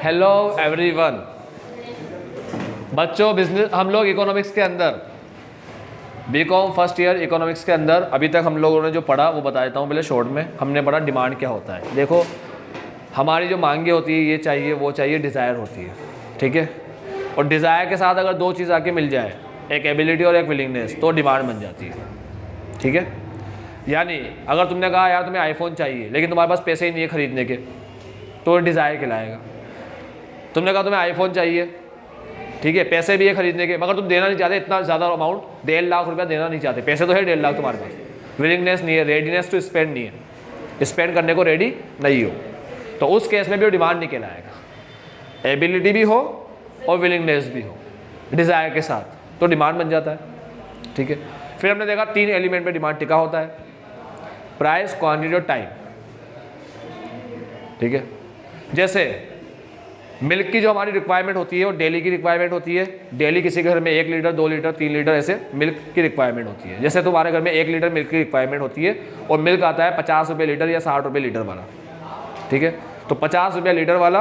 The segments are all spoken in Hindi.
Hello everyone. बच्चों बिजनेस हम लोग इकोनॉमिक्स के अंदर बीकॉम फर्स्ट ईयर इकोनॉमिक्स के अंदर अभी तक हम लोगों ने जो पढ़ा वो बता देता हूँ पहले शॉर्ट में। हमने पढ़ा डिमांड क्या होता है। देखो हमारी जो मांगे होती है, ये चाहिए वो चाहिए, डिज़ायर होती है, ठीक है। और डिज़ायर के साथ अगर दो चीज़ आके मिल जाए, एक एबिलिटी और एक विलिंगनेस, तो डिमांड बन जाती है, ठीक है। यानी अगर तुमने कहा यार तुम्हें आईफोन चाहिए लेकिन तुम्हारे पास पैसे ही नहीं है खरीदने के, तो डिज़ायर कहलाएगा। तुमने कहा तुम्हें आईफोन चाहिए, ठीक है, पैसे भी है खरीदने के, मगर तुम देना नहीं चाहते इतना ज़्यादा अमाउंट, 1.5 लाख रुपया देना नहीं चाहते। पैसे तो है 1.5 लाख तुम्हारे पास, विलिंगनेस नहीं है, रेडीनेस टू स्पेंड नहीं है, स्पेंड करने को रेडी नहीं हो, तो उस केस में भी वो डिमांड नहीं कहलाएगा। एबिलिटी भी हो और विलिंगनेस भी हो डिज़ायर के साथ, तो डिमांड बन जाता है, ठीक है। फिर हमने देखा 3 एलिमेंट में डिमांड टिका होता है, प्राइस, क्वांटिटी और टाइम, ठीक है। जैसे मिल्क की जो हमारी रिक्वायरमेंट होती है वो डेली की रिक्वायरमेंट होती है। डेली किसी के घर में 1 लीटर 2 लीटर 3 लीटर ऐसे मिल्क की रिक्वायरमेंट होती है। जैसे तुम्हारे घर में 1 लीटर मिल्क की रिक्वायरमेंट होती है और मिल्क आता है 50 रुपये लीटर या 60 रुपये लीटर वाला, ठीक है। तो 50 रुपये लीटर वाला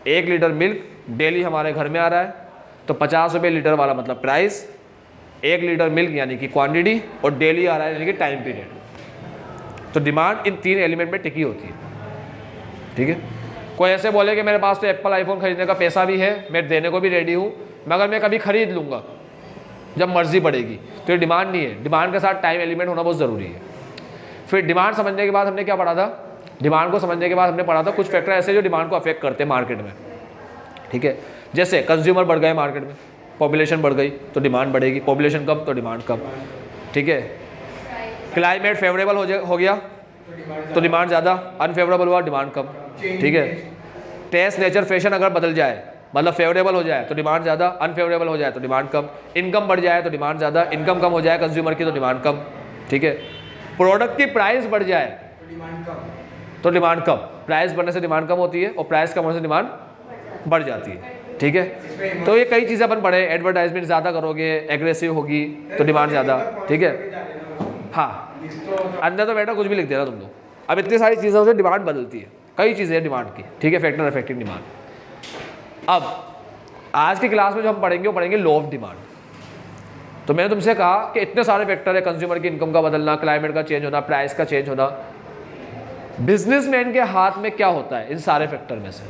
1 लीटर मिल्क डेली हमारे घर में आ रहा है, तो 50 रुपये लीटर वाला मतलब प्राइस, 1 लीटर मिल्क यानी कि क्वान्टिटी, और डेली आ रहा है यानी कि टाइम पीरियड। तो डिमांड इन 3 एलिमेंट में टिकी होती है, ठीक है। कोई ऐसे बोले कि मेरे पास तो एप्पल आईफोन खरीदने का पैसा भी है, मैं देने को भी रेडी हूँ, मगर मैं कभी खरीद लूँगा जब मर्जी पड़ेगी, तो ये डिमांड नहीं है। डिमांड के साथ टाइम एलिमेंट होना बहुत ज़रूरी है। फिर डिमांड समझने के बाद हमने क्या पढ़ा था, डिमांड को समझने के बाद हमने पढ़ा था कुछ फैक्टर ऐसे जो डिमांड को अफेक्ट करते हैं मार्केट में, ठीक है। जैसे कंज्यूमर बढ़ गए मार्केट में, पॉपुलेशन बढ़ गई तो डिमांड बढ़ेगी, पॉपुलेशन कम तो डिमांड कम, ठीक है। क्लाइमेट फेवरेबल हो गया तो डिमांड ज़्यादा, अनफेवरेबल हुआ डिमांड कम, ठीक है। टेस्ट नेचर फैशन अगर बदल जाए, मतलब फेवरेबल हो जाए तो डिमांड ज़्यादा, अनफेवरेबल हो जाए तो डिमांड कम, इनकम बढ़ जाए तो डिमांड ज़्यादा, इनकम कम हो जाए कंज्यूमर की तो डिमांड कम, ठीक है। प्रोडक्ट की प्राइस बढ़ जाए तो डिमांड कम, प्राइस बढ़ने से डिमांड कम होती है और प्राइस कम होने से डिमांड बढ़ जाती है, ठीक है। तो ये कई चीज़ें अपन पढ़े, एडवर्टाइजमेंट ज़्यादा करोगे, एग्रेसिव होगी तो डिमांड ज़्यादा, ठीक है। हाँ, अंदर तो बेटा कुछ भी लिख देना तुम लोग। अब इतनी सारी चीज़ों से डिमांड बदलती है, कई चीज़ें डिमांड की, ठीक है, फैक्टर अफेक्टिंग डिमांड। अब आज की क्लास में जो हम पढ़ेंगे वो पढ़ेंगे लॉ ऑफ डिमांड। तो मैंने तुमसे कहा कि इतने सारे फैक्टर है, कंज्यूमर की इनकम का बदलना, क्लाइमेट का चेंज होना, प्राइस का चेंज होना। बिजनेसमैन के हाथ में क्या होता है इन सारे फैक्टर में से?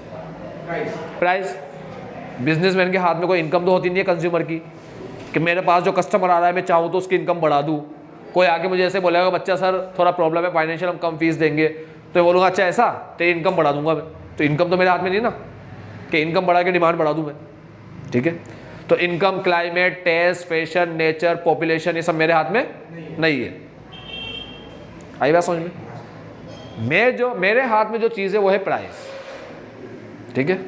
प्राइस। बिजनेसमैन के हाथ में कोई इनकम तो होती नहीं है कंज्यूमर की, कि मेरे पास जो कस्टमर आ रहा है मैं चाहूँ तो उसकी इनकम बढ़ा दूँ। कोई आके मुझे ऐसे बोलेगा बच्चा सर थोड़ा प्रॉब्लम है फाइनेंशियल, हम कम फीस देंगे, तो मैं बोलूँगा अच्छा ऐसा, तेरी इनकम बढ़ा दूंगा मैं। तो इनकम तो मेरे हाथ में नहीं ना कि इनकम बढ़ा के डिमांड बढ़ा दूँ मैं, ठीक है। तो income, climate, taste, fashion, nature, population, ये सब मेरे हाथ में नहीं है। आई बात समझ में? मेरे हाथ में जो चीज़ है वो है प्राइस, ठीक है।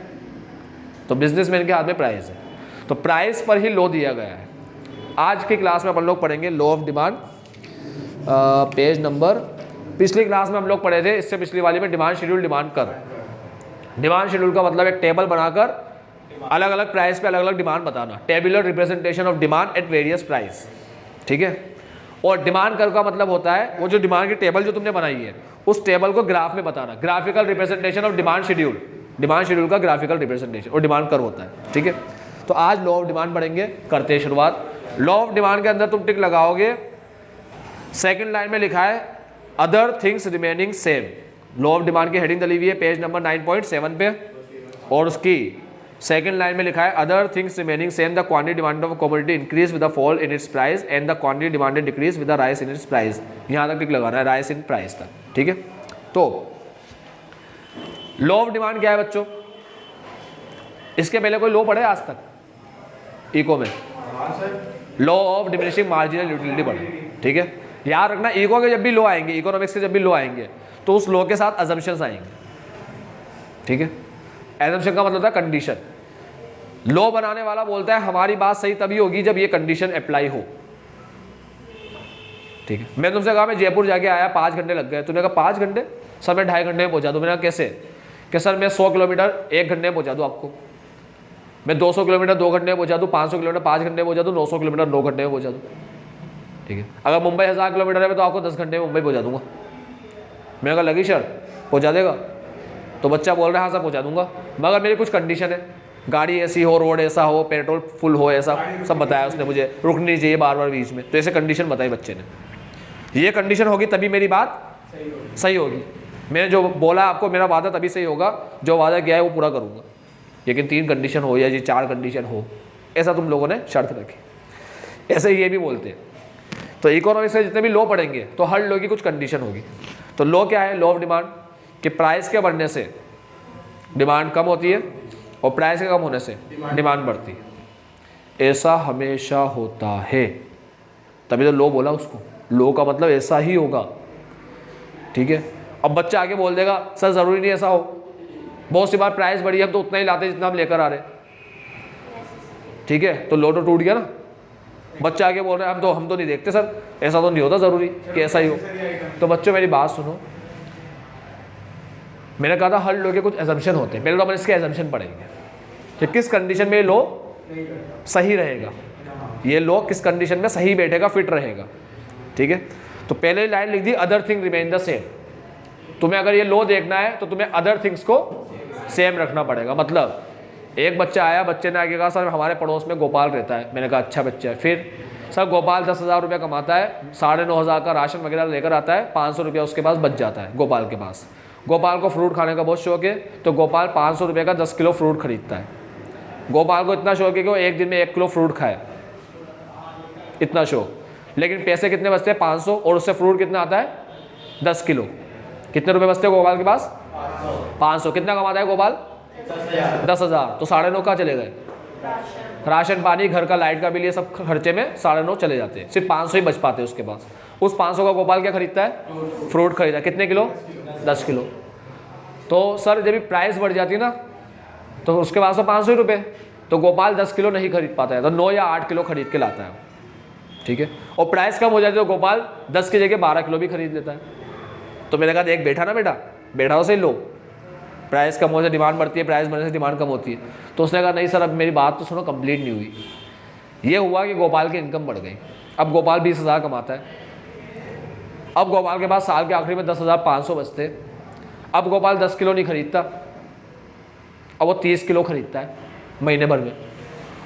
तो बिजनेसमैन के हाथ में प्राइस है, तो प्राइस पर ही लॉ दिया गया है। आज की क्लास में अपन लोग पढ़ेंगे law of demand. Page number, पिछली क्लास में हम लोग पढ़े थे, इससे पिछली वाली में डिमांड शेड्यूल, डिमांड कर। डिमांड शेड्यूल का मतलब एक टेबल बनाकर अलग अलग प्राइस पे अलग अलग डिमांड बताना, tabular representation of demand at various price, ठीक है। और डिमांड कर का मतलब होता है वो जो डिमांड की टेबल जो तुमने बनाई है उस टेबल को ग्राफ में बताना, graphical representation of demand schedule. Demand schedule का ग्राफिकल रिप्रेजेंटेशन और डिमांड कर होता है, ठीक है। तो आज लॉ ऑफ डिमांड पढ़ेंगे, करते हैं शुरुआत। लॉ ऑफ डिमांड के अंदर तुम टिक लगाओगे, सेकंड लाइन में लिखा है other things remaining same. Law of demand की हेडिंग डली हुई है पेज नंबर 9.7 पे, और उसकी सेकंड लाइन में लिखा है other things remaining same, the quantity demand of commodity increase with the fall in its price and the quantity demanded decrease with the rise in its price. यहाँ तक टिक लगाना है, राइज इन प्राइस तक, ठीक है। तो लॉ ऑफ डिमांड क्या है बच्चों? इसके पहले कोई लॉ पढ़े आज तक इको में? Law of diminishing marginal utility पढ़े, ठीक है। याद रखना, इको के जब भी लॉ आएंगे, इकोनॉमिक्स के जब भी लॉ आएंगे तो उस लॉ के साथ अजम्पशंस आएंगे, ठीक है। अजम्पशन का मतलब होता है कंडीशन। लॉ बनाने वाला बोलता है हमारी बात सही तभी होगी जब ये कंडीशन अप्लाई हो, ठीक है। मैं तुमसे कहा मैं जयपुर जाके आया, 5 घंटे लग गए, तुमने कहा 5 घंटे सर मैं 2.5 घंटे में पहुंचा दूँ। मैंने कहा कैसे? कि सर मैं 100 किलोमीटर 1 घंटे में पहुंचा दूँ आपको, मैं 200 किलोमीटर 2 घंटे में पहुंचा दूँ, 500 किलोमीटर 5 घंटे में पहुंचा दूँ, 900 किलोमीटर 9 घंटे में पहुंचा दूँ, ठीक है। अगर मुंबई 1000 किलोमीटर है तो आपको 10 घंटे में मुंबई पहुंचा दूंगा। मैंने कहा लगी शर्त, पहुंचा देगा? तो बच्चा बोल रहा है हाँ सर पहुँचा दूंगा, मगर मेरी कुछ कंडीशन है, गाड़ी ऐसी हो, रोड ऐसा हो, पेट्रोल फुल हो, ऐसा सब बताया उसने मुझे, रुकनी नहीं चाहिए बार बार बीच में। तो ऐसे कंडीशन बताई बच्चे ने, ये कंडीशन होगी तभी मेरी बात सही होगी। मैंने जो बोला आपको, मेरा वादा तभी सही होगा, जो वादा किया है वो पूरा करूँगा। लेकिन 3 कंडीशन हो या जी 4 कंडीशन हो, ऐसा तुम लोगों ने शर्त रखी। ऐसे ये भी बोलते हैं। तो इकोनॉमिक्स से जितने भी लॉ पढ़ेंगे तो हर लॉ की कुछ कंडीशन होगी। तो लॉ क्या है? लॉ ऑफ डिमांड, कि प्राइस के बढ़ने से डिमांड कम होती है और प्राइस के कम होने से डिमांड बढ़ती है। ऐसा हमेशा होता है, तभी तो लॉ बोला उसको। लॉ का मतलब ऐसा ही होगा, ठीक है। अब बच्चा आगे बोल देगा सर ज़रूरी नहीं ऐसा हो, बहुत सी बार प्राइस बढ़ी, हम तो उतना ही लाते हैं जितना हम लेकर आ रहे हैं, ठीक है। तो लॉ तो टूट गया ना। बच्चा आगे बोल रहा है हम तो नहीं देखते सर, ऐसा तो नहीं होता ज़रूरी कि ऐसा ही हो। तो बच्चों मेरी बात सुनो, मैंने कहा था हर लॉ के कुछ एजम्पशन होते हैं। पहले तो अपन इसके एजम्पशन पढ़ेंगे कि किस कंडीशन में ये लॉ सही रहेगा, ये लॉ किस कंडीशन में सही बैठेगा, फिट रहेगा, ठीक है। तो पहले लाइन लिख the other thing remain the same. तुम्हें अगर ये लॉ देखना है तो तुम्हें अदर थिंग्स को सेम रखना पड़ेगा। मतलब एक बच्चा आया, बच्चे ने आगे कहा सर हमारे पड़ोस में गोपाल रहता है। मैंने कहा अच्छा बच्चा है। फिर सर गोपाल 10,000 रुपये कमाता है, 9,500 का राशन वगैरह लेकर आता है, 500 रुपया उसके पास बच जाता है गोपाल के पास। गोपाल को फ्रूट खाने का बहुत शौक है, तो गोपाल 500 रुपये का 10 किलो फ्रूट खरीदता है। गोपाल को इतना शौक है कि वो एक दिन में 1 किलो फ्रूट खाए, इतना शौक। लेकिन पैसे कितने बचते हैं? 500, और उससे फ्रूट कितना आता है? 10 किलो। कितने रुपए बचते हैं गोपाल के पास? 500। कितना कमाता है गोपाल? 10,000। तो 9.5 कहाँ चले गए? राशन पानी, घर का लाइट का बिल, ये सब खर्चे में 9.5 चले जाते हैं, सिर्फ 500 ही बच पाते हैं उसके पास। उस 500 का गोपाल क्या खरीदता है? फ्रूट खरीदा। कितने किलो? 10 किलो। तो सर जब भी प्राइस बढ़ जाती है ना, तो उसके पास तो 500 ही रुपये, तो गोपाल 10 किलो नहीं खरीद पाता है, तो 9 या 8 किलो खरीद के लाता है, ठीक है। और प्राइस कम हो जाती है तो गोपाल 10 की जगह 12 किलो भी खरीद लेता है। तो मैंने कहा देख बैठा ना बेटा, बैठा हो सही लो, प्राइस कम होने से डिमांड बढ़ती है, प्राइस बढ़ने से डिमांड कम होती है। तो उसने कहा नहीं सर अब मेरी बात तो सुनो, कंप्लीट नहीं हुई। ये हुआ कि गोपाल की इनकम बढ़ गई। अब गोपाल 20,000 कमाता है। अब गोपाल के पास साल के आखिरी में 10,500 बचते। अब गोपाल 10 किलो नहीं खरीदता, अब वो 30 किलो खरीदता है महीने भर में।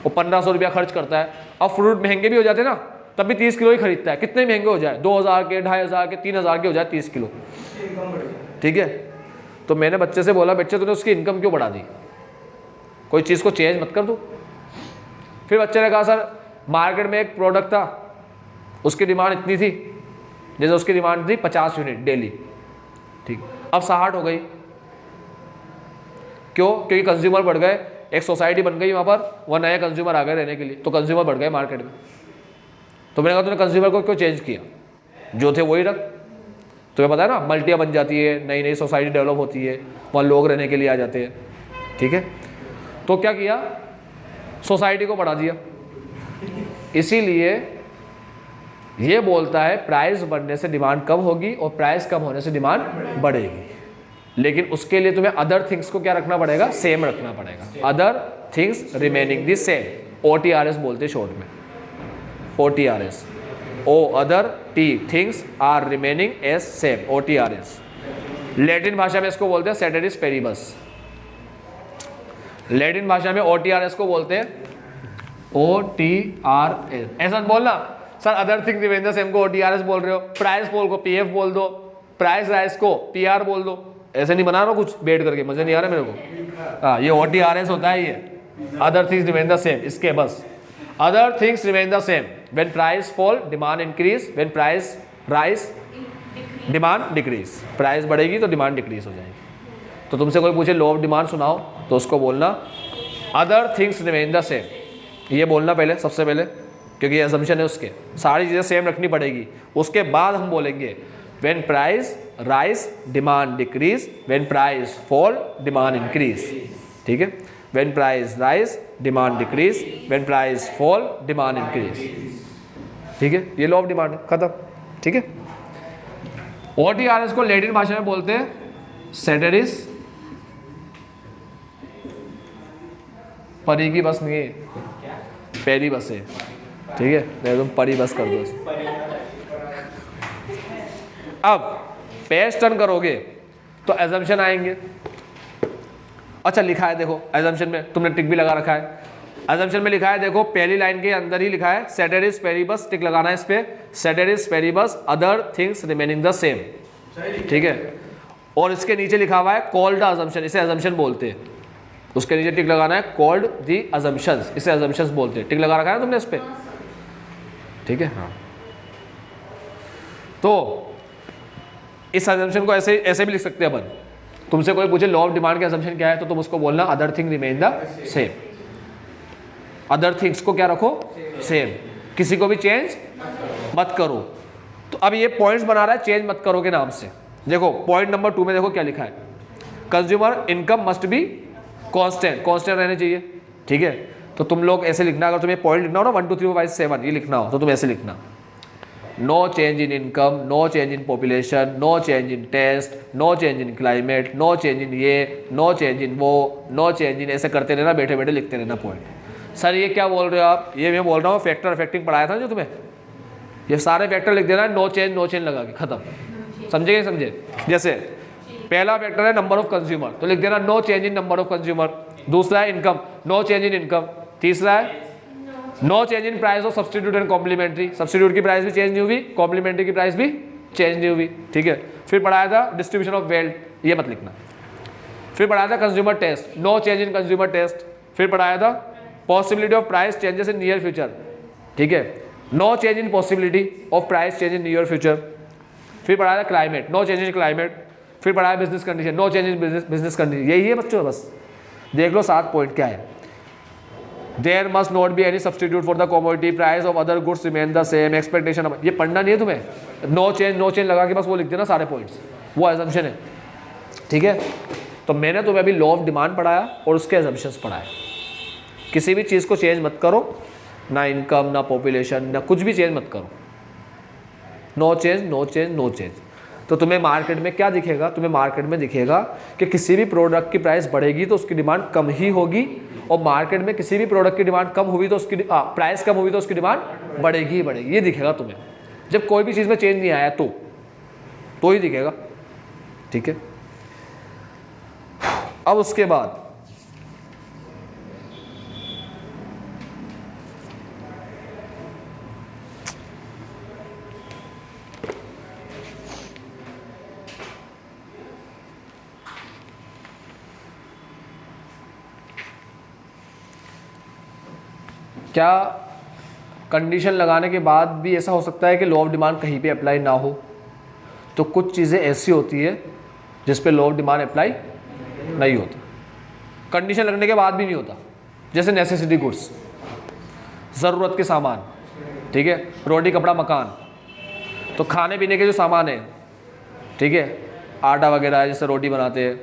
वो 1,500 रुपया खर्च करता है। अब फ्रूट महंगे भी हो जाते ना, तब भी 30 किलो ही खरीदता है। कितने महंगे हो जाए, 2,000 के, 2,500 के, 3,000 के हो जाए 30 किलो, ठीक है। तो मैंने बच्चे से बोला बच्चे तूने उसकी इनकम क्यों बढ़ा दी, कोई चीज़ को चेंज मत कर दो। फिर बच्चे ने कहा सर मार्केट में एक प्रोडक्ट था, उसकी डिमांड इतनी थी, जैसे उसकी डिमांड थी 50 यूनिट डेली, ठीक, अब 60 हो गई। क्यों? क्योंकि कंज्यूमर बढ़ गए, एक सोसाइटी बन गई वहाँ पर, वह नए कंज्यूमर आ गए रहने के लिए, तो कंज्यूमर बढ़ गए मार्केट में। तो मैंने कहा तूने कंज्यूमर को क्यों चेंज किया, जो थे वही रख। तुम्हें पता है ना मल्टियाँ बन जाती है, नई नई सोसाइटी डेवलप होती है, वहाँ लोग रहने के लिए आ जाते हैं, ठीक है। तो क्या किया, सोसाइटी को बढ़ा दिया। इसीलिए ये बोलता है प्राइस बढ़ने से डिमांड कम होगी और प्राइस कम होने से डिमांड बढ़ेगी, लेकिन उसके लिए तुम्हें अदर थिंग्स को क्या रखना पड़ेगा? सेम रखना पड़ेगा। Other things remaining the same, OTRS बोलते हैं शॉर्ट में, OTRS, O other T things are remaining as same, OTRS। Latin भाषा में इसको बोलते हैं सेटेरिस पेरिबस। लैटिन भाषा में OTRS को बोलते हैं OTRS। ऐसा बोलना sir other thing remaining the same को OTRS बोल रहे हो, प्राइस पोल को PF बोल दो, प्राइस राइस को PR बोल दो। ऐसे नहीं बना रहा कुछ बैठ करके, मजे नहीं आ रहा मेरे को। हाँ, ये OTRS होता है, ये other things remain the same, इसके बस other things remain the same. When price fall demand increase, when price rise demand decrease. Price बढ़ेगी तो डिमांड डिक्रीज हो जाएगी। तो तुमसे कोई पूछे लॉ ऑफ डिमांड सुनाओ, तो उसको बोलना other things remain the same, ये बोलना पहले, सबसे पहले, क्योंकि ये असम्पशन है उसके, सारी चीज़ें सेम रखनी पड़ेगी। उसके बाद हम बोलेंगे when price rise demand decrease, when price fall demand increase, ठीक है। When price rise demand decrease, when price fall demand increase, ठीक है। ये लॉ ऑफ डिमांड है, खत्म, ठीक है। OTRS को लैटिन भाषा में बोलते हैं सेटेरिस, परी की बस नहीं है, पेरी बस है, ठीक है, नहीं तुम परी बस कर दो। अब पेज टर्न करोगे तो एजम्पशन आएंगे, अच्छा लिखा है देखो एजम्पशन में, तुमने टिक भी लगा रखा है। एजम्पशन में लिखा है देखो, पहली लाइन के अंदर ही लिखा है सेटेरिस पेरिबस, टिक लगाना है इस पे, ceteris paribus other things remaining the same, ठीक है। और इसके नीचे लिखा हुआ है कॉल्ड अजम्पशन, इसे अजम्पशन बोलते हैं। उसके नीचे टिक लगाना है कॉल्ड दी अजम्पशंस, इसे अजम्पशंस बोलते हैं। टिक लगा रखा है तुमने इस पे, ठीक है। हाँ, तो इस अजम्पशन को ऐसे ऐसे भी लिख सकते हैं अपन। तुमसे कोई पूछे लॉ ऑफ डिमांड के अजम्पशन क्या है, तो तुम उसको बोलना other thing remain the same. Other things को क्या रखो, सेम, किसी को भी चेंज मत करो। तो अब ये पॉइंट्स बना रहा है चेंज मत करो के नाम से। देखो पॉइंट नंबर 2 में देखो क्या लिखा है, consumer income must be constant, constant रहने चाहिए, ठीक है। तो तुम लोग ऐसे लिखना, अगर तुम्हें पॉइंट लिखना हो ना 1 2 3 4 5 7 ये लिखना हो तो तुम ऐसे लिखना, no change in income, no change in population, no change in taste, no change in climate, no change in ये, नो चेंज इन वो, नो चेंज इन, ऐसे करते रहना, बैठे बैठे लिखते रहना पॉइंट। सर ये क्या बोल रहे हो आप, ये मैं बोल रहा हूँ फैक्टर अफेक्टिंग पढ़ाया था जो तुम्हें, ये सारे फैक्टर लिख देना, नो चेंज लगा के खत्म, समझे कि समझे। जैसे पहला फैक्टर है नंबर ऑफ कंज्यूमर, तो लिख देना no change in number of consumer. दूसरा है income, no change in income. तीसरा है no change in price of substitute and complementary, substitute की प्राइस भी चेंज नहीं हुई, कॉम्प्लीमेंट्री की प्राइस भी चेंज नहीं हुई, ठीक है। फिर पढ़ाया था डिस्ट्रीब्यूशन ऑफ वेल्थ, ये मत लिखना। फिर पढ़ाया था consumer taste, no change in consumer taste. फिर पढ़ाया था possibility of price changes in near future, ठीक है, no change in possibility of price change in near future. फिर पढ़ाया था climate, no change in climate. फिर पढ़ाया business condition, no change in business condition. यही है बच्चों, बस देख लो 7 पॉइंट क्या है। There must not be any substitute for the commodity, price of other goods remain the same, expectation. ये पढ़ना नहीं है तुम्हें, नो चेंज लगा के बस वो लिख देना सारे पॉइंट्स, वो एजम्पशन है, ठीक है। तो मैंने तुम्हें अभी लॉ ऑफ डिमांड पढ़ाया और उसके एजम्पशंस पढ़ाए। किसी भी चीज़ को चेंज मत करो, ना इनकम, ना पॉपुलेशन, ना कुछ भी चेंज मत करो, no change no change no change. तो तुम्हें मार्केट में क्या दिखेगा, तुम्हें मार्केट में दिखेगा कि किसी भी प्रोडक्ट की प्राइस बढ़ेगी तो उसकी डिमांड कम ही होगी, और मार्केट में किसी भी प्रोडक्ट की डिमांड कम हुई तो उसकी प्राइस कम हुई तो उसकी डिमांड बढ़ेगी ही बढ़ेगी। ये दिखेगा तुम्हें जब कोई भी चीज़ में चेंज नहीं आया तो ही दिखेगा, ठीक है। अब उसके बाद क्या कंडीशन लगाने के बाद भी ऐसा हो सकता है कि लॉ ऑफ डिमांड कहीं पे अप्लाई ना हो? तो कुछ चीज़ें ऐसी होती है जिस पे लॉ ऑफ डिमांड अप्लाई नहीं होता, कंडीशन लगने के बाद भी नहीं होता। जैसे नेसेसिटी गुड्स, ज़रूरत के सामान, ठीक है, रोटी कपड़ा मकान। तो खाने पीने के जो सामान है, ठीक है, आटा वगैरह है जैसे रोटी बनाते हैं,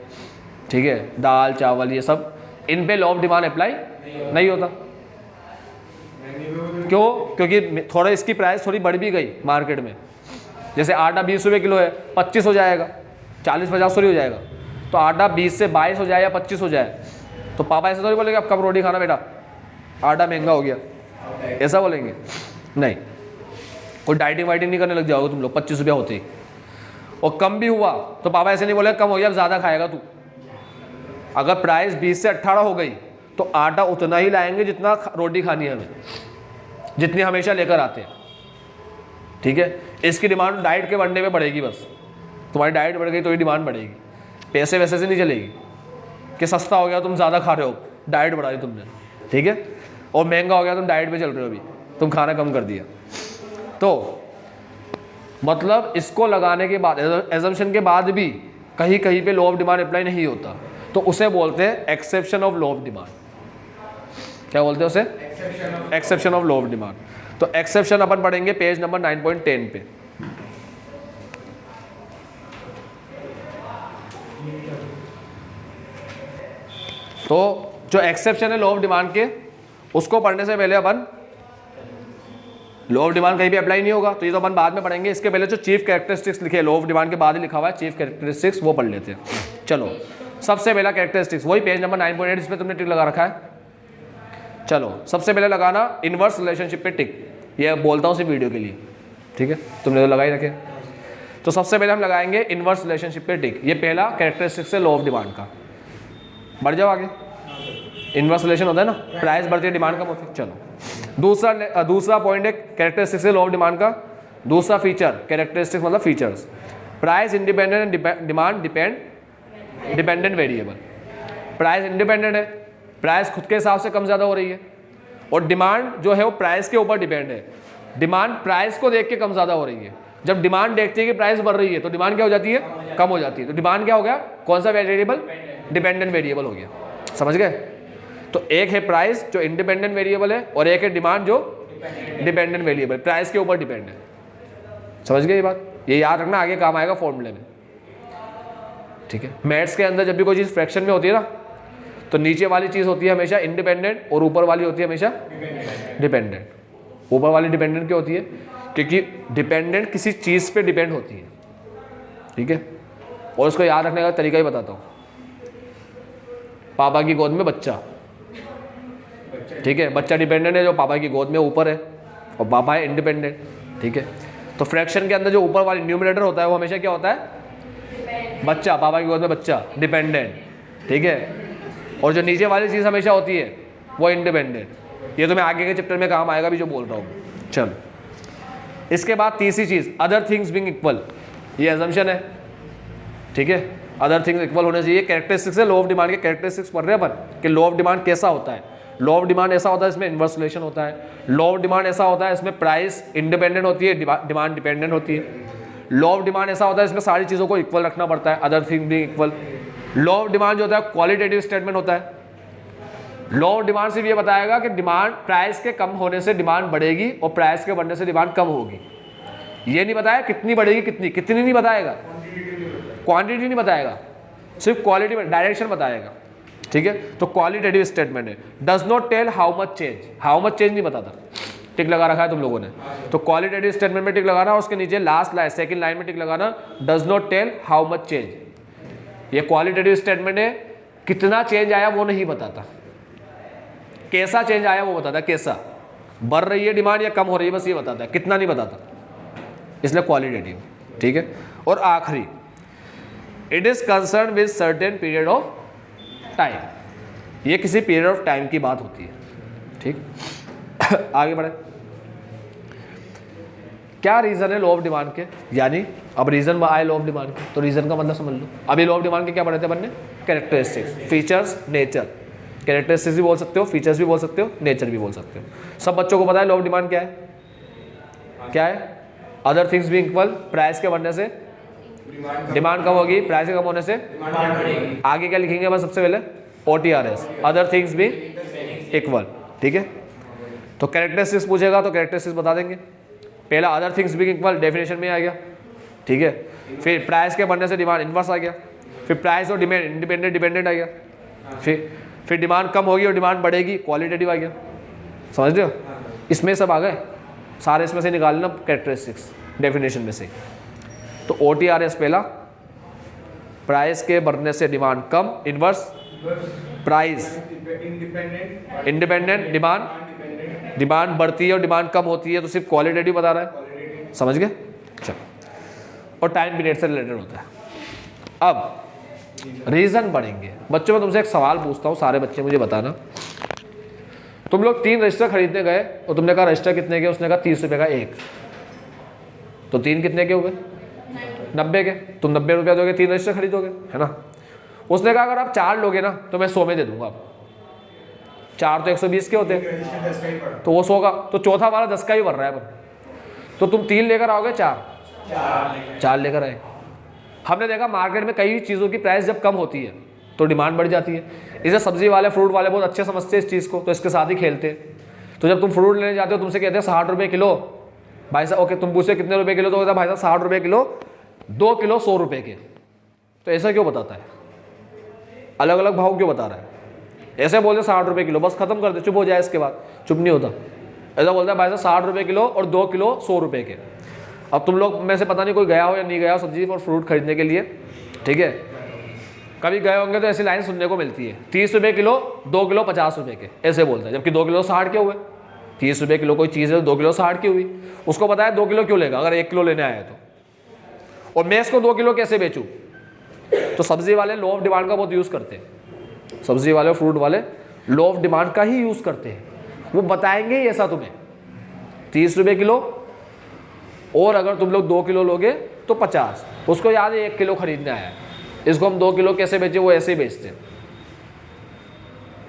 ठीक है, दाल चावल, ये सब, इन पे लॉ ऑफ डिमांड अप्लाई नहीं होता। क्यों? क्योंकि थोड़ा इसकी प्राइस थोड़ी बढ़ भी गई मार्केट में। जैसे आटा 20 रुपये किलो है, 25 हो जाएगा, 40-50 थोड़ी हो जाएगा। तो आटा 20 से 22 हो जाए या 25 हो जाए तो पापा ऐसे थोड़ी बोलेंगे अब कब रोटी खाना बेटा, आटा महंगा हो गया, ऐसा बोलेंगे? नहीं, कोई डाइटिंग वाइटिंग नहीं करने लग जाओगे तुम लोग 25 रुपया होते ही। और कम भी हुआ तो पापा ऐसे नहीं बोले कम हो गया अब ज़्यादा खाएगा तू। अगर प्राइस 20 से 18 हो गई तो आटा उतना ही लाएंगे जितना रोटी खानी है हमें, जितनी हमेशा लेकर आते हैं, ठीक है। इसकी डिमांड डाइट के बढ़ने पे बढ़ेगी, बस तुम्हारी डाइट बढ़ गई तो ही डिमांड बढ़ेगी, पैसे वैसे से नहीं चलेगी कि सस्ता हो गया तुम ज़्यादा खा रहे हो, डाइट बढ़ाई तुमने, ठीक है, और महंगा हो गया तुम डाइट पे चल रहे हो, अभी तुम खाना कम कर दिया। तो मतलब इसको लगाने के बाद, एजम्पशन के बाद भी कहीं कहीं पे लॉ ऑफ डिमांड अप्लाई नहीं होता, तो उसे बोलते हैं exception of law of demand. क्या बोलते हैं उसे? Exception of law of demand. तो एक्सेप्शन अपन पढ़ेंगे पेज नंबर 9.10 पे। तो जो एक्सेप्शन है लॉ ऑफ डिमांड के, उसको पढ़ने से पहले अपन, लॉ ऑफ डिमांड कहीं भी अप्लाई नहीं होगा तो ये तो अपन बाद में पढ़ेंगे। इसके पहले जो चीफ कैरेक्टरिस्टिक्स लिखे, लॉ ऑफ डिमांड के बाद ही लिखा हुआ है चीफ कैरेक्टरिस्टिक्स, वो पढ़ लेते हैं। चलो, सबसे पहला कैरेक्टरिस्टिक्स वही पेज नंबर 9.8, इस पे तुमने टिक लगा रखा है। चलो, सबसे पहले लगाना इनवर्स रिलेशनशिप पे टिक, ये बोलता हूँ सिर्फ वीडियो के लिए, ठीक है, तुमने तो लगा ही रखे। तो सबसे पहले हम लगाएंगे इनवर्स रिलेशनशिप पे टिक, ये पहला कैरेक्टरिस्टिक्स है लॉ ऑफ डिमांड का। बढ़ जाओ आगे, इनवर्स रिलेशन होता है ना, प्राइस बढ़ती है डिमांड कम होती है। चलो दूसरा पॉइंट है कैरेक्टरिस्टिक्स है लॉ ऑफ डिमांड का। दूसरा फीचर, कैरेक्टरिस्टिक्स मतलब features, price independent and demand dependent variable. Price independent है, प्राइस खुद के हिसाब से कम ज़्यादा हो रही है, और डिमांड जो है वो प्राइस के ऊपर डिपेंड है, डिमांड प्राइस को देख के कम ज़्यादा हो रही है। जब डिमांड देखती है कि प्राइस बढ़ रही है तो डिमांड क्या हो जाती है, कम हो जाती है। तो डिमांड क्या हो गया, कौन सा वेरिएबल, डिपेंडेंट वेरिएबल हो गया। समझ गए? तो एक है प्राइस जो इंडिपेंडेंट वेरिएबल है, और एक है डिमांड जो डिपेंडेंट वेरिएबल, प्राइस के ऊपर डिपेंड है। समझ गए ये बात? ये याद रखना, आगे काम आएगा फॉर्मूले में। ठीक है, मैथ्स के अंदर जब भी कोई चीज़ फ्रैक्शन में होती है ना, तो नीचे वाली चीज़ होती है हमेशा इंडिपेंडेंट और ऊपर वाली होती है हमेशा डिपेंडेंट। ऊपर वाली डिपेंडेंट क्यों होती है? क्योंकि डिपेंडेंट किसी चीज़ पे डिपेंड होती है। ठीक है, और उसको याद रखने का तरीका ही बताता हूँ। पापा की गोद में बच्चा, ठीक है, बच्चा डिपेंडेंट है जो पापा की गोद में ऊपर है, और पापा है इंडिपेंडेंट। ठीक है, तो फ्रैक्शन के अंदर जो ऊपर वाली न्यूमरेटर होता है वो हमेशा क्या होता है, बच्चा, पापा की गोद में बच्चा, डिपेंडेंट। ठीक है, और जो नीचे वाली चीज़ हमेशा होती है वो इंडिपेंडेंट। ये तो मैं आगे के चैप्टर में काम आएगा भी जो बोल रहा हूँ। चल, इसके बाद तीसरी चीज़, अदर थिंग्स बीइंग इक्वल, ये अजम्पशन है। ठीक है, अदर थिंग्स इक्वल होने चाहिए। कैरेक्टरिस्टिक्स है लॉ ऑफ डिमांड के, कैरेक्टरिस्टिक्स पढ़ रहे हैं अपन कि लॉ ऑफ डिमांड कैसा होता है। लॉ ऑफ डिमांड ऐसा होता है इसमें इनवर्स रिलेशन होता है। लॉ ऑफ डिमांड ऐसा होता है इसमें प्राइस इंडिपेंडेंट होती है, डिमांड डिपेंडेंट होती है। लॉ ऑफ डिमांड ऐसा होता है इसमें सारी चीज़ों को इक्वल रखना पड़ता है, other thing being equal. Law of demand जो होता है क्वालिटेटिव स्टेटमेंट होता है। लॉ ऑफ डिमांड सिर्फ ये बताएगा कि डिमांड प्राइस के कम होने से डिमांड बढ़ेगी और प्राइस के बढ़ने से डिमांड कम होगी। ये नहीं बताया कितनी बढ़ेगी, कितनी नहीं बताएगा, क्वांटिटी नहीं बताएगा, सिर्फ क्वालिटी में डायरेक्शन बताएगा। ठीक है, तो क्वालिटेटिव स्टेटमेंट है। Does not tell how much change, how much change नहीं बताता, टिक लगा रखा है तुम लोगों ने। तो क्वालिटेटिव स्टेटमेंट में टिक लगाना, उसके नीचे लास्ट लाइन सेकंड लाइन में टिक लगाना, does not tell how much change. ये क्वालिटेटिव स्टेटमेंट है, कितना चेंज आया वो नहीं बताता, कैसा चेंज आया वो बताता है, कैसा बढ़ रही है डिमांड या कम हो रही है, बस ये बताता है, कितना नहीं बताता, इसलिए क्वालिटेटिव। ठीक है, और आखिरी, it is concern with certain period of time, ये किसी पीरियड ऑफ टाइम की बात होती है। ठीक आगे बढ़े, क्या रीजन है लॉ ऑफ डिमांड के, यानी अब रीजन आए लॉ ऑफ डिमांड के, तो रीजन का मतलब समझ लो। अभी लॉ ऑफ डिमांड के क्या पढ़े थे अपन ने, कैरेक्टरिस्टिक्स, फीचर्स, नेचर। कैरेक्टरिस्टिक्स भी बोल सकते हो, फीचर्स भी बोल सकते हो, नेचर भी बोल सकते हो। सब बच्चों को पता है लॉ ऑफ डिमांड क्या है, क्या है, अदर थिंग्स भी इक्वल, प्राइस के बढ़ने से डिमांड कम होगी, प्राइस कम होने से आगे क्या लिखेंगे बस सबसे पहले, OTRS, अदर थिंग्स भी इक्वल। ठीक है, तो कैरेक्टरिस्टिक्स पूछेगा तो कैरेक्टरिस्टिक्स बता देंगे। पहला अदर थिंग्स भी इक्वल डेफिनेशन में आ गया। ठीक है, फिर प्राइस के बढ़ने से डिमांड इनवर्स आ गया, फिर प्राइस और डिमांड इंडिपेंडेंट डिपेंडेंट आ गया, फिर डिमांड कम होगी और डिमांड बढ़ेगी, क्वालिटेटिव आ गया। समझ रहे हो, इसमें सब आ गए सारे, इसमें से निकालना कैरेक्टरिस्टिक्स डेफिनेशन में से। तो OTRS पहला, प्राइस के बढ़ने से डिमांड कम, इनवर्स, प्राइस इंडिपेंडेंट, डिमांड बढ़ती है और डिमांड कम होती है, तो सिर्फ क्वालिटेटिव बता रहा है। समझ गए? चलो, और टाइम पीरियड से रिलेटेड होता है। अब रीजन पढ़ेंगे। बच्चों में तुमसे एक सवाल पूछता हूँ, सारे बच्चे मुझे बताना। तुम लोग 3 रजिस्टर खरीदने गए और तुमने कहा रजिस्टर कितने के, उसने कहा 30 रुपये का एक, तो 3 कितने के हो गए, 90 के। तुम 90 रुपया दोगे, 3 रजिस्टर खरीदोगे, है ना। उसने कहा अगर आप 4 लोगे ना तो मैं 100 में दे दूंगा। आप 4 तो 120 के होते हैं, तो वो 100 का, तो चौथा वाला 10 का ही भर रहा है अपन। तो तुम 3 लेकर आओगे, 4 लेकर आए। हमने देखा मार्केट में कई चीज़ों की प्राइस जब कम होती है तो डिमांड बढ़ जाती है। इसे सब्जी वाले, फ्रूट वाले बहुत अच्छे समझते हैं इस चीज़ को, तो इसके साथ ही खेलते हैं। तो जब तुम फ्रूट लेने जाते हो, तुमसे कहते हैं 60 रुपये किलो, भाई साहब ओके, तुम पूछते कितने रुपए किलो, तो कहता भाई साहब 60 रुपये किलो, 2 किलो 100 रुपये के। तो ऐसा क्यों बताता है, अलग अलग भाव क्यों बता रहा है? ऐसे बोलते 60 रुपये किलो, बस खत्म कर दे, चुप हो जाए, इसके बाद चुप नहीं होता। ऐसा बोलता है भाई साहब 60 रुपये किलो और 2 किलो 100 रुपये के। अब तुम लोग में से पता नहीं कोई गया हो या नहीं गया हो सब्जी और फ्रूट खरीदने के लिए, ठीक है, कभी गए होंगे तो ऐसी लाइन सुनने को मिलती है, 30 रुपये किलो, 2 किलो 50 रुपये के, ऐसे बोलता है। जबकि 2 किलो 60 के हुए, 30 रुपये किलो कोई चीज़ है, 2 किलो 60 की हुई। उसको पता है 2 किलो क्यों लेगा अगर 1 किलो लेने आया तो, और मैं इसको 2 किलो कैसे बेचूँ। तो सब्जी वाले लॉ ऑफ डिमांड का बहुत यूज़ करते हैं। सब्जी वाले फ्रूट वाले लॉ ऑफ डिमांड का ही यूज़ करते हैं, वो बताएंगे ही ऐसा तुम्हें 30 रुपये किलो, और अगर तुम लोग 2 किलो लोगे तो 50। उसको याद है 1 किलो खरीदने आया है, इसको हम 2 किलो कैसे बेचे, वो ऐसे ही बेचते हैं।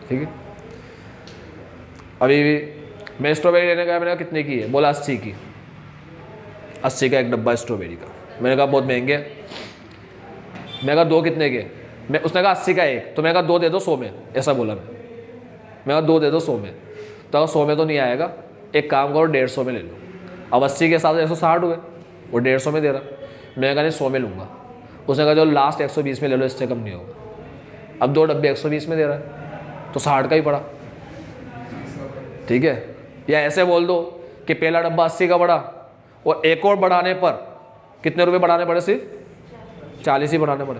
ठीक है, अभी मैं स्ट्रॉबेरी लेने गया, मैंने कहा कितने की है, बोला 80 की। 80 का एक डब्बा स्ट्रॉबेरी का। मैंने कहा बहुत महंगे। मैं कहा 2 कितने के, मैं उसने कहा 80 का एक, तो मैंने कहा 2 दे दो 100 में, ऐसा बोला मैं कहा 2 दे दो 100 में। तो अगर 100 में तो नहीं आएगा, एक काम करो 150 में ले लो। अब 80 के साथ 160 हुए, वो 150 में दे रहा। मैंने कहा नहीं 100 में लूँगा। उसने कहा जो लास्ट 120 में ले लो, इससे कम नहीं होगा। अब 2 डब्बे 120 में दे रहा है, तो 60 का ही पड़ा। ठीक है, या ऐसे बोल दो कि पहला डब्बा 80 का पड़ा और एक और बढ़ाने पर कितने रुपए बढ़ाने पड़े, सिर्फ 40 ही बढ़ाने पड़े।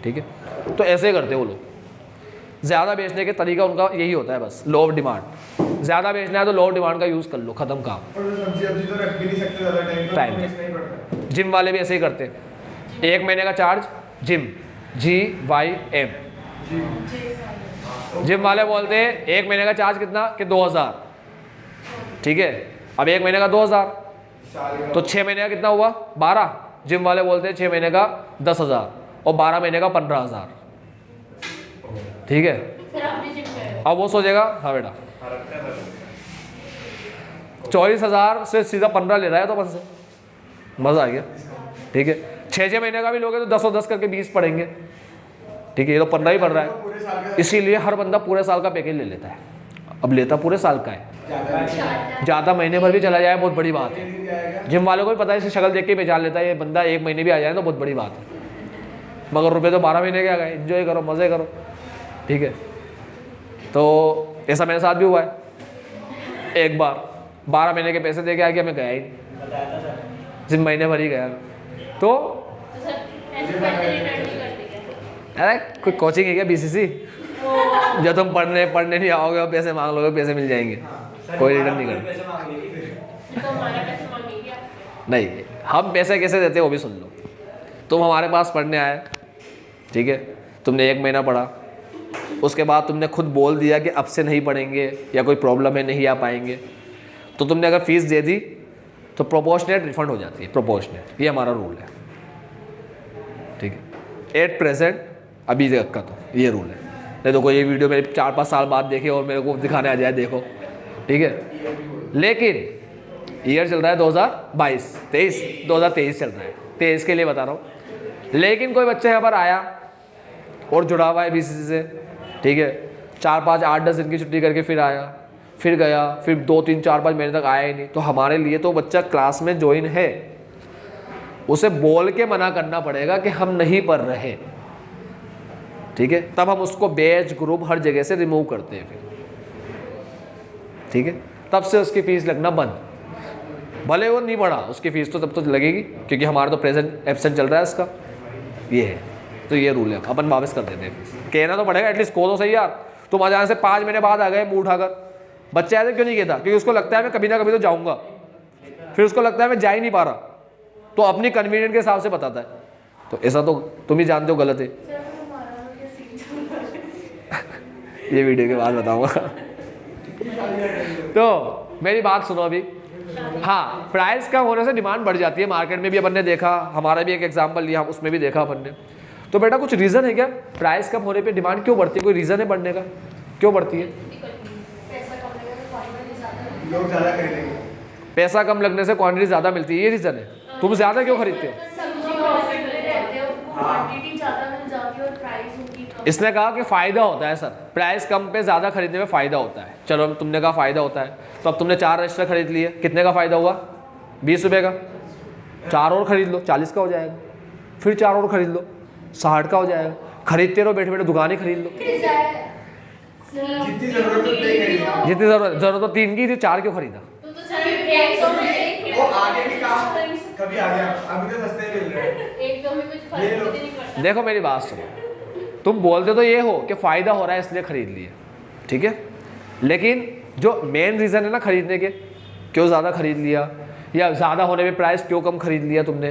ठीक है, तो ऐसे करते वो लोग। ज़्यादा बेचने के तरीका उनका यही होता है, बस लॉ ऑफ डिमांड। ज़्यादा बेचना है तो लॉ ऑफ डिमांड का यूज़ कर लो, ख़त्म काम। टाइम जिम वाले भी ऐसे ही करते हैं, 1 महीने का चार्ज जिम, GYM। जिम वाले बोलते हैं 1 महीने का चार्ज कितना कि 2000। ठीक है, अब 1 महीने का 2000 तो 6 महीने का कितना हुआ 12। जिम वाले बोलते हैं 6 महीने का 10,000 और 12 महीने का 15,000। ठीक है, अब वो सोचेगा हाँ बेटा 24,000 से सीधा 15 ले रहा है तो बस मज़ा आ गया। ठीक है, 6 महीने का भी लोगे तो 10 और 10 करके 20 पड़ेंगे। ठीक है, ये तो 15 ही पड़ रहा है, इसीलिए हर बंदा पूरे साल का पैकेज ले लेता है। अब लेता पूरे साल का है, ज़्यादा महीने भर भी चला जाए बहुत बड़ी बात है। जिम वालों को भी पता है, इसे शक्ल देख के पहचान लेता है ये बंदा 1 महीने भी आ जाए तो बहुत बड़ी बात है, मगर रुपए तो 12 महीने के आ गए। एंजॉय करो, मज़े करो। ठीक है, तो ऐसा मेरे साथ भी हुआ है। एक बार 12 महीने के पैसे दे के आ गया, मैं गया ही जिम, महीने भर ही गया। तो अरे कोई कोचिंग है क्या BCC, जो तुम पढ़ने नहीं आओगे और पैसे मांग लोगे, पैसे मिल जाएंगे, कोई रिटर्न नहीं करता। नहीं, हम पैसे कैसे देते हैं वो भी सुन लो। तुम हमारे पास पढ़ने आए, ठीक है, तुमने 1 महीना पढ़ा, उसके बाद तुमने खुद बोल दिया कि अब से नहीं पढ़ेंगे या कोई प्रॉब्लम है नहीं आ पाएंगे, तो तुमने अगर फीस दे दी तो प्रोपोर्शनेट रिफंड हो जाती है, प्रोपोर्शनेट, ये हमारा रूल है। ठीक है, एट प्रेजेंट अभी तक का तो ये रूल है। नहीं तो कोई ये वीडियो मेरे 4-5 साल बाद देखे और मेरे को दिखाने आ जाए देखो। ठीक है, लेकिन ईयर चल रहा है 2023 चल रहा है, 23 के लिए बता रहा हूँ। लेकिन कोई बच्चा यहाँ पर आया और जुड़ा हुआ है BCC से, ठीक है, 4-5-8-10 दिन की छुट्टी करके फिर आया, फिर गया, फिर 2-3-4-5 महीने तक आया ही नहीं, तो हमारे लिए तो बच्चा क्लास में ज्वाइन है, उसे बोल के मना करना पड़ेगा कि हम नहीं पढ़ रहे। ठीक है, तब हम उसको बैच ग्रुप हर जगह से रिमूव करते हैं फिर। ठीक है, तब से उसकी फ़ीस लगना बंद। भले वो नहीं पढ़ा, उसकी फ़ीस तो तब तो लगेगी, क्योंकि हमारा तो प्रेजेंट एब्सेंट चल रहा है इसका, ये है। तो ये रूल है, अपन वापस कर देते हैं। कहना तो पड़ेगा एटलीस्ट, को तो सही यार। तुम अचानक से 5 महीने बाद आ गए मुँह उठाकर, बच्चा ऐसे क्यों नहीं कहता? क्योंकि उसको लगता है मैं कभी ना कभी तो जाऊँगा, फिर उसको लगता है मैं जा ही नहीं पा रहा, तो अपनी कन्वीनियंट के हिसाब से बताता है। तो ऐसा तो तुम ही जानते हो गलत है। ये वीडियो के बाद बताऊंगा। तो मेरी बात सुनो अभी। हाँ, प्राइस कम होने से डिमांड बढ़ जाती है मार्केट में भी, अपन ने देखा, हमारा भी एक एग्जांपल लिया, उसमें भी देखा अपन ने। तो बेटा कुछ रीज़न है क्या प्राइस कम होने पे डिमांड क्यों बढ़ती है? कोई रीज़न है बढ़ने का, क्यों बढ़ती है? लोग ज़्यादा खरीदेंगे, पैसा कम लगने से क्वांटिटी ज़्यादा मिलती है, ये रीज़न है। तुम ज़्यादा क्यों खरीदते हो? इसने कहा कि फ़ायदा होता है सर, प्राइस कम पे ज़्यादा खरीदने में फ़ायदा होता है। चलो तुमने कहा फ़ायदा होता है, तो अब तुमने 4 रजिस्टर खरीद लिए, कितने का फ़ायदा हुआ? 20 रुपये का। 4 और खरीद लो, 40 का हो जाएगा। फिर 4 और खरीद लो, 60 का हो जाएगा। खरीदते रहो, बैठे बैठे दुकान ही खरीद लो। जितनी ज़रूरत है जितनी ज़रूरत तो 3 की थी, 4 क्यों खरीदा? वो आगे भी काम कभी आ गया, अभी तो सस्ते मिल रहे हैं। एकदम ही कुछ फर्क नहीं पड़ता। देखो मेरी बात सुनो, तुम बोलते तो ये हो कि फ़ायदा हो रहा है इसलिए ख़रीद लिए, ठीक है, लेकिन जो मेन रीज़न है ना खरीदने के, क्यों ज़्यादा खरीद लिया या ज़्यादा होने पे प्राइस क्यों कम खरीद लिया तुमने,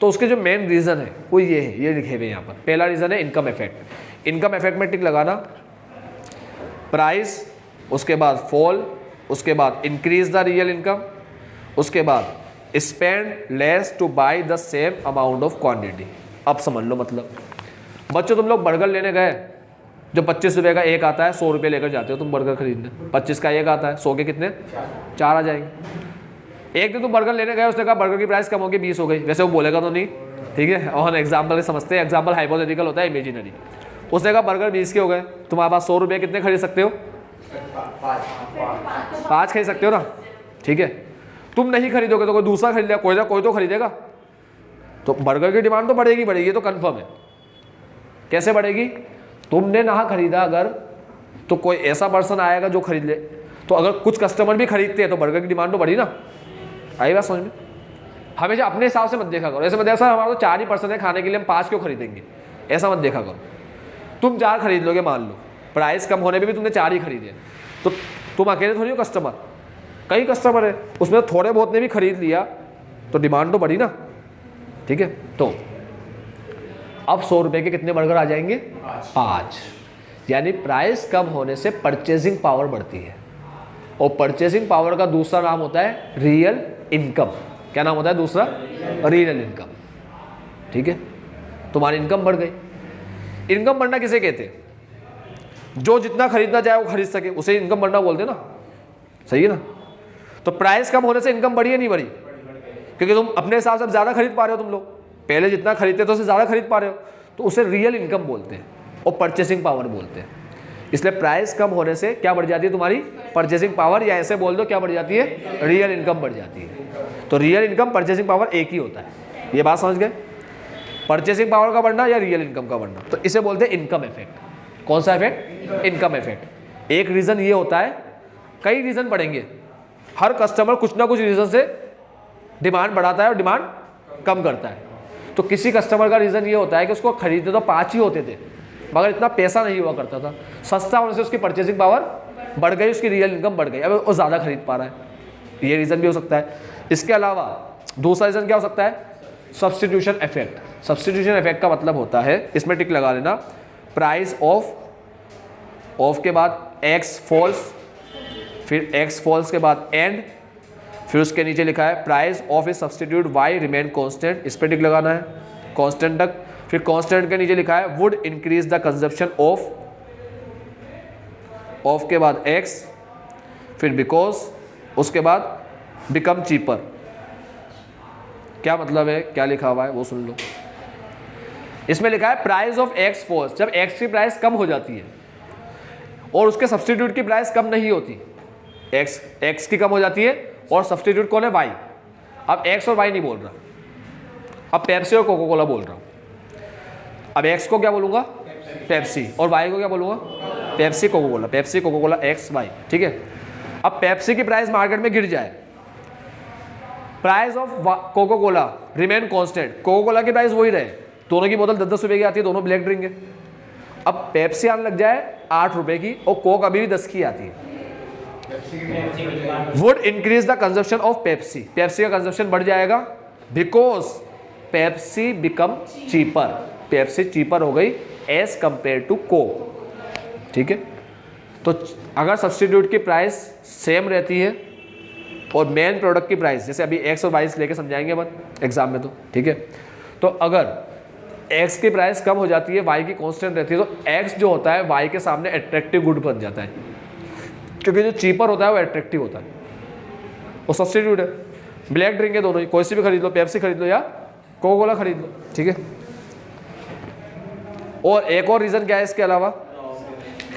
तो उसके जो मेन रीज़न है वो ये है, ये लिखे हुए यहाँ पर। पहला रीज़न है इनकम इफेक्ट। इनकम इफेक्ट में टिक लगाना, प्राइस, उसके बाद फॉल, उसके बाद इंक्रीज द रियल इनकम, उसके बाद spend less to buy the same amount of quantity. अब समझ लो मतलब, बच्चों तुम लोग बर्गर लेने गए, जो 25 रुपये का एक आता है, 100 रुपये लेकर जाते हो तुम बर्गर खरीदने, 25 का एक आता है, 100 के कितने 4 आ जाएंगे। एक दिन तुम बर्गर लेने गए, उसने कहा बर्गर की प्राइस कम हो गई 20 हो गई, वैसे वो बोलेगा तो नहीं, ठीक है, और एग्जाम्पल समझते हैं, एग्जाम्पल हाइपोथेटिकल होता है, इमेजिनरी। उसने कहा बर्गर 20 के हो गए, तुम्हारे पास 100 रुपये कितने खरीद सकते हो, 5 खरीद सकते हो ना, ठीक है। तुम नहीं खरीदोगे तो कोई दूसरा खरीद लेगा, कोई ना कोई तो खरीदेगा, तो बर्गर की डिमांड तो बढ़ेगी बढ़ेगी, तो कंफर्म है। कैसे बढ़ेगी, तुमने ना खरीदा अगर, तो कोई ऐसा पर्सन आएगा जो खरीद ले, तो अगर कुछ कस्टमर भी खरीदते हैं तो बर्गर की डिमांड तो बढ़ी ना। आई बात समझ में? हमेशा अपने हिसाब से मत देखा करो, ऐसे मत देखा सर हमारा तो 4 ही पर्सन है खाने के लिए, हम 5 क्यों खरीदेंगे, ऐसा मत देखा करो। तुम 4 खरीद लोगे, मान लो प्राइस कम होने पे भी तुमने 4 ही खरीदे, तो तुम अकेले थोड़ी हो कस्टमर, कई कस्टमर है, उसमें थोड़े बहुत ने भी खरीद लिया तो डिमांड तो बढ़ी ना, ठीक है। तो अब 100 रुपये के कितने बर्गर आ जाएंगे, 5, यानी प्राइस कम होने से परचेजिंग पावर बढ़ती है, और परचेजिंग पावर का दूसरा नाम होता है रियल इनकम। क्या नाम होता है दूसरा, रियल इनकम, ठीक है। तुम्हारी इनकम बढ़ गई। इनकम बढ़ना किसे कहते हैं, जो जितना खरीदना चाहे वो खरीद सके, उसे इनकम बढ़ना बोलते हैं ना, सही है ना। तो प्राइस कम होने से इनकम बढ़ी है नहीं बढ़ी, क्योंकि तुम अपने हिसाब से ज़्यादा खरीद पा रहे हो, तुम लोग पहले जितना खरीदते थे उससे ज़्यादा खरीद पा रहे हो, तो उसे रियल इनकम बोलते हैं और परचेसिंग पावर बोलते हैं। इसलिए प्राइस कम होने से क्या बढ़ जाती है, तुम्हारी परचेसिंग पावर, या ऐसे बोल दो क्या बढ़ जाती है, रियल इनकम बढ़ जाती है। तो रियल इनकम परचेसिंग पावर एक ही होता है, ये बात समझ गए, परचेसिंग पावर का बढ़ना या रियल इनकम का बढ़ना, तो इसे बोलते हैं इनकम इफेक्ट। कौन सा इफेक्ट, इनकम इफेक्ट। एक रीज़न ये होता है, कई रीज़न पड़ेंगे, हर कस्टमर कुछ ना कुछ रीज़न से डिमांड बढ़ाता है और डिमांड कम करता है। तो किसी कस्टमर का रीज़न ये होता है कि उसको खरीदते तो 5 ही होते थे, मगर इतना पैसा नहीं हुआ करता था, सस्ता होने से उसकी परचेसिंग पावर बढ़ गई, उसकी रियल इनकम बढ़ गई, अब वो ज़्यादा खरीद पा रहा है, ये रीज़न भी हो सकता है। इसके अलावा दूसरा रीज़न क्या हो सकता है, सब्स्टिट्यूशन इफेक्ट। सब्स्टिट्यूशन इफेक्ट का मतलब होता है, इसमें टिक लगा लेना, प्राइस ऑफ के बाद एक्स फॉल्स, फिर एक्स फॉल्स के बाद एंड, फिर उसके नीचे लिखा है price of a substitute Y remain constant, इस पर टिक लगाना है कांस्टेंट तक। फिर कांस्टेंट के नीचे लिखा है would increase the consumption of के बाद एक्स, फिर बिकॉज, उसके बाद बिकम चीपर। क्या मतलब है, क्या लिखा हुआ है वो सुन लो। इसमें लिखा है प्राइस ऑफ एक्स फॉल्स, जब एक्स की प्राइस कम हो जाती है और उसके सब्स्टिट्यूट की प्राइस कम नहीं होती, एक्स की कम हो जाती है और सब्स्टिट्यूट कौन है, वाई। अब एक्स और वाई नहीं बोल रहा, अब पेप्सी और कोको कोला बोल रहा हूँ। अब एक्स को क्या बोलूँगा, पेप्सी, और वाई को क्या बोलूँगा, Pepsi coco cola, Pepsi coco cola X Y, ठीक है। अब पेप्सी की प्राइस मार्केट में गिर जाए, price of Coca Cola remain constant, Coca Cola की प्राइस वही रहे, दोनों की बोतल 10-10 रुपये की आती है, दोनों ब्लैक ड्रिंक है। अब पेप्सी आने लग जाए 8 रुपये की और कोक अभी भी 10 की आती है, would increase the consumption of Pepsi, Pepsi का कंजप्शन बढ़ जाएगा, because Pepsi become cheaper, Pepsi cheaper हो गई एज कंपेयर टू कोक, ठीक है। तो अगर सब्स्टिट्यूट की प्राइस सेम रहती है और मेन प्रोडक्ट की प्राइस, जैसे अभी एक्स और वाई लेके समझाएंगे अपन एग्जाम में, तो ठीक है, तो अगर एक्स की प्राइस कम हो जाती है, वाई की कांस्टेंट रहती है, तो एक्स जो होता है वाई के सामने अट्रैक्टिव गुड बन जाता है, क्योंकि जो चीपर होता है वो अट्रैक्टिव होता है, वो सब्स्टिट्यूट है, ब्लैक ड्रिंक है दोनों ही, कोई सी भी खरीद लो, पेप्सी खरीद लो या कोको कोला खरीद लो, ठीक है। और एक और रीज़न क्या है इसके अलावा,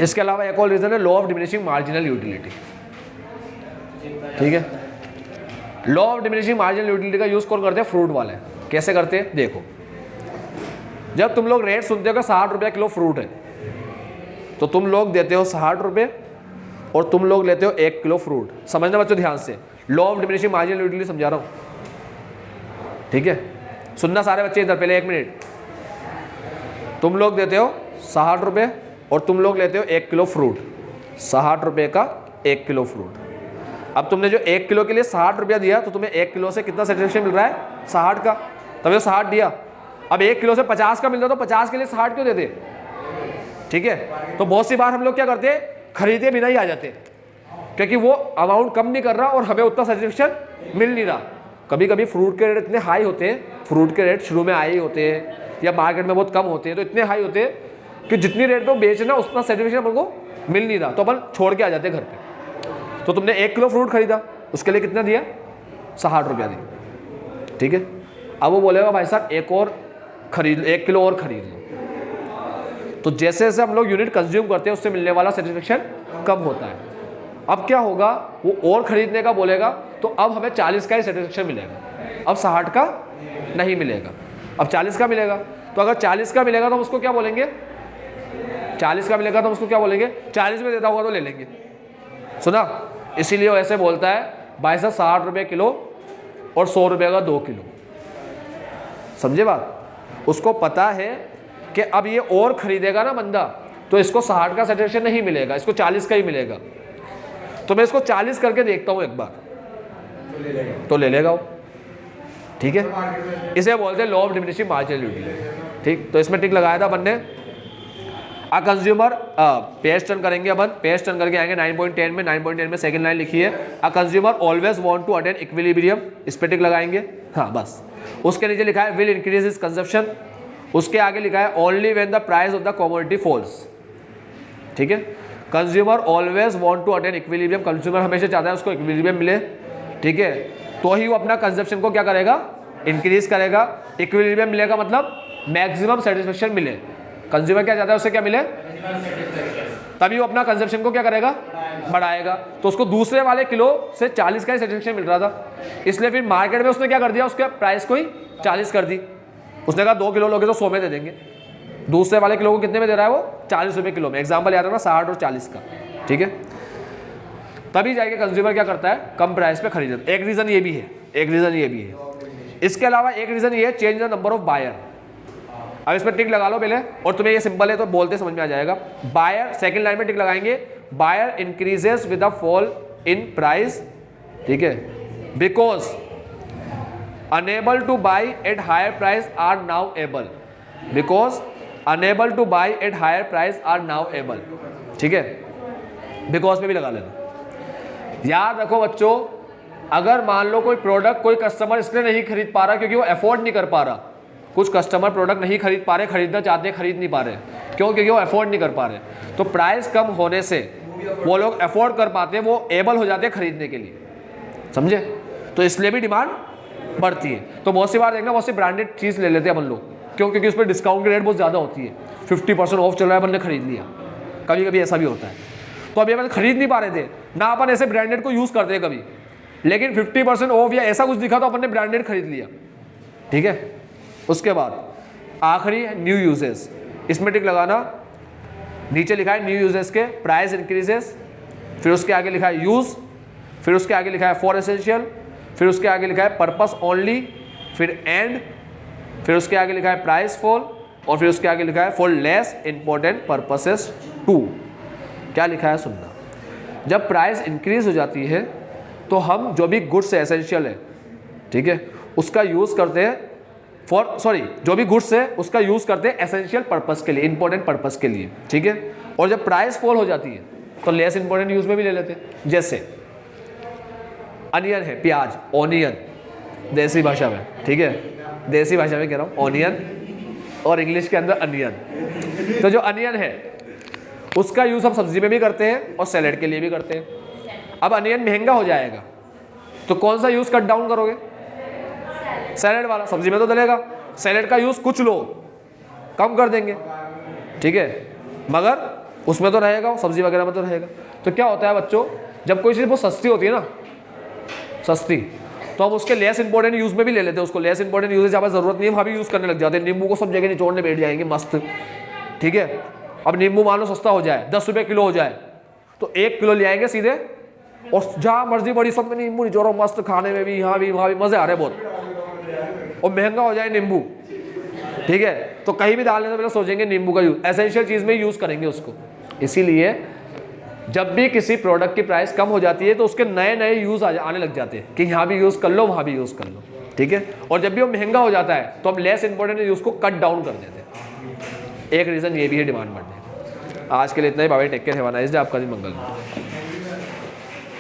इसके अलावा एक और रीज़न है law of diminishing marginal utility, ठीक है। Law of diminishing marginal utility का यूज़ कौन करते हैं, फ्रूट वाले। कैसे करते हैं, देखो, जब तुम लोग रेट सुनते हो कि 60 रुपये किलो फ्रूट है, तो तुम लोग देते हो 60 रुपये और तुम लोग लेते हो 1 किलो फ्रूट। समझना बच्चों ध्यान से, law of diminishing marginal utility समझा रहा हूँ, ठीक है। सुनना सारे बच्चे इधर, पहले 1 मिनट, तुम लोग देते हो 60 रुपये और तुम लोग लेते हो 1 किलो फ्रूट, 60 रुपये का 1 किलो फ्रूट। अब तुमने जो 1 किलो के लिए 60 रुपया दिया, तो तुम्हें 1 किलो से कितना सेटिस्फेक्शन मिल रहा है, 60 का, तभी 60 दिया। अब 1 किलो से 50 का मिल रहा, तो 50 के लिए 60 क्यों देते, ठीक है। तो बहुत सी बार हम लोग क्या करते हैं, खरीदे बिना ही आ जाते, क्योंकि वो अमाउंट कम नहीं कर रहा और हमें उतना सेटिस्फेक्शन मिल नहीं रहा। कभी कभी फ्रूट के रेट इतने हाई होते हैं, फ्रूट के रेट शुरू में आए ही होते हैं या मार्केट में बहुत कम होते हैं, तो इतने हाई होते हैं कि जितनी रेट पे बेचना उतना सेटिस्फेक्शन अपन को मिल नहीं रहा, तो अपन छोड़ के आ जाते हैं घर पे। तो तुमने 1 किलो फ्रूट खरीदा, उसके लिए कितना दिया? 60 रुपया दिया, ठीक है। अब वो बोलेगा भाई साहब 1 किलो और खरीद लो। तो जैसे जैसे हम लोग यूनिट कंज्यूम करते हैं उससे मिलने वाला सेटिस्फेक्शन कम होता है। अब क्या होगा, वो और खरीदने का बोलेगा, तो अब हमें 40 का ही सेटिस्फेक्शन मिलेगा, अब 60 का नहीं मिलेगा, अब 40 का मिलेगा। तो अगर 40 का मिलेगा तो हम उसको क्या बोलेंगे? 40 का मिलेगा तो हम उसको क्या बोलेंगे? 40 में देता होगा तो ले लेंगे। सुना? इसीलिए वो ऐसे बोलता है भाई साहब 60 रुपये किलो और 100 रुपये का 2 किलो। समझे बात? उसको पता है कि अब ये और खरीदेगा ना बंदा, तो इसको 60 का सेटिस्फेक्शन नहीं मिलेगा, इसको 40 का ही मिलेगा। तो मैं इसको 40 करके देखता हूँ एक बार, तो ले लेगा वो, ठीक है। इसे बोलते हैं law of diminishing marginal utility, ठीक। तो इसमें टिक लगाया था अपन ने। अ कंज्यूमर पेज टर्न करेंगे अपन, पेज टर्न करके आएंगे 9.10 में। 9.10 में सेकंड लाइन लिखी है, a consumer always want to attain equilibrium, इस पे टिक लगाएंगे। हाँ बस। उसके नीचे लिखा है विल इंक्रीज हिज कंजप्शन, उसके आगे लिखा है only when the price of the commodity falls, ठीक है। Consumer always want to attain equilibrium, consumer हमेशा चाहता है उसको इक्विलिब्रियम मिले, ठीक है। तो ही वो अपना कंजप्शन को क्या करेगा? इंक्रीज करेगा। इक्विलिब्रियम मिलेगा मतलब मैक्सिमम सेटिस्फेक्शन मिले। कंज्यूमर क्या चाहता है? उससे क्या मिले, तभी वो अपना कंजप्शन को क्या करेगा? बढ़ाएगा। तो उसको दूसरे वाले किलो से 40 का ही सेटिस्फेक्शन मिल रहा था, इसलिए फिर मार्केट में उसने क्या कर दिया? उसके प्राइस को ही 40 कर दी। उसने कहा 2 किलो लोगे तो 100 में दे देंगे। दूसरे वाले किलो को कितने में दे रहा है वो? 40 रुपये किलो में। एग्जाम्पल याद रखना 60 और 40 का, ठीक है। तभी जाएगा कंज्यूमर क्या करता है? कम प्राइस पे खरीदता। एक रीजन ये भी है, एक रीजन ये भी है। इसके अलावा एक रीजन ये है change the number of buyer. अब इसमें टिक लगा लो पहले, और तुम्हें ये सिंपल है तो बोलते समझ में आ जाएगा। बायर, सेकंड लाइन में टिक लगाएंगे, buyer increases with the fall in price, ठीक है, because unable to buy at higher price are now able, because unable to buy at higher price are now able, ठीक है। बिकॉज में भी लगा लेना। याद रखो बच्चों, अगर मान लो कोई प्रोडक्ट कोई कस्टमर इसलिए नहीं खरीद पा रहा क्योंकि वो अफोर्ड नहीं कर पा रहा, कुछ कस्टमर प्रोडक्ट नहीं खरीद पा रहे, खरीदना चाहते हैं खरीद नहीं पा रहे, क्यों? क्योंकि वो अफोर्ड नहीं कर पा रहे। तो प्राइस कम होने से वो लोग अफोर्ड कर पाते हैं, वो एबल हो जाते हैं खरीदने के लिए, समझे? तो इसलिए भी डिमांड बढ़ती है। तो बहुत सी बार देखना, बहुत सी ब्रांडेड चीज़ ले लेते हैं अपन लोग, क्यों? क्योंकि उस पर डिस्काउंट की रेट बहुत ज़्यादा होती है, 50% ऑफ चल रहा है, अपन ने खरीद लिया। कभी कभी ऐसा भी होता है। तो अभी अपन खरीद नहीं पा रहे थे ना, अपन ऐसे ब्रांडेड को यूज़ करते हैं कभी, लेकिन 50% ऑफ या ऐसा कुछ दिखा तो अपन ने ब्रांडेड खरीद लिया, ठीक है। उसके बाद आखिरी न्यू यूजेस, इसमें टिक लगाना। नीचे लिखा है न्यू यूजेस के प्राइस इंक्रीजेस, फिर उसके आगे लिखा है यूज़, फिर उसके आगे लिखा है फॉर एसेंशियल, फिर उसके आगे लिखा है पर्पस ओनली, फिर एंड, फिर उसके आगे लिखा है प्राइस फॉल, और फिर उसके आगे लिखा है for less important purposes too. क्या लिखा है सुनना। जब प्राइस इंक्रीज हो जाती है तो हम जो भी गुड्स एसेंशियल है, ठीक है, उसका यूज़ करते हैं जो भी गुड्स है उसका यूज़ करते हैं एसेंशियल पर्पस के लिए, इंपॉर्टेंट पर्पस के लिए, ठीक है। और जब प्राइस फॉल हो जाती है तो लेस इंपॉर्टेंट यूज़ में भी ले लेते हैं। जैसे अनियन है, प्याज, ऑनियन देसी भाषा में, ठीक है, देसी भाषा में कह रहा हूँ ऑनियन, और इंग्लिश के अंदर अनियन। तो जो अनियन है उसका यूज़ हम सब्जी में भी करते हैं और सैलेड के लिए भी करते हैं। अब अनियन महंगा हो जाएगा तो कौन सा यूज़ कट डाउन करोगे? सैलेड वाला। सब्जी में तो डलेगा, सैलेड का यूज़ कुछ लोग कम कर देंगे, ठीक है, मगर उसमें तो रहेगा, सब्जी वगैरह में तो रहेगा। तो क्या होता है बच्चों, जब कोई चीज़ बहुत सस्ती होती है ना, सस्ती, तो हम उसके लेस इंपॉर्टेंट यूज़ में भी ले लेते हैं उसको। लेस इंपॉर्टेंट यूज जहाँ पर जरूरत नहीं है वहाँ भी यूज़ करने लग जाते हैं। नींबू को सब जगह निचोड़ने बैठ जाएंगे मस्त, ठीक है। अब नींबू मान लो सस्ता हो जाए, 10 रुपये किलो हो जाए, तो 1 किलो ले आएंगे सीधे, और जहाँ मर्जी बड़ी सब में नींबू निचोड़ो, मस्त खाने में भी, यहाँ भी वहाँ भी मज़े आ रहे बहुत। और महंगा हो जाए नींबू, ठीक है, तो कहीं भी डालने से पहले सोचेंगे नींबू का यूज़, एसेंशियल चीज़ में यूज़ करेंगे उसको। इसीलिए जब भी किसी प्रोडक्ट की प्राइस कम हो जाती है तो उसके नए नए यूज़ आने लग जाते हैं कि यहाँ भी यूज़ कर लो, वहाँ भी यूज़ कर लो, ठीक है। और जब भी वो महंगा हो जाता है तो हम लेस इंपॉर्टेंट यूज़ को कट डाउन कर देते हैं। एक रीज़न ये भी है डिमांड बढ़ने का। आज के लिए इतना ही। बाबा take care, have a nice day. आपका दिन मंगल हो।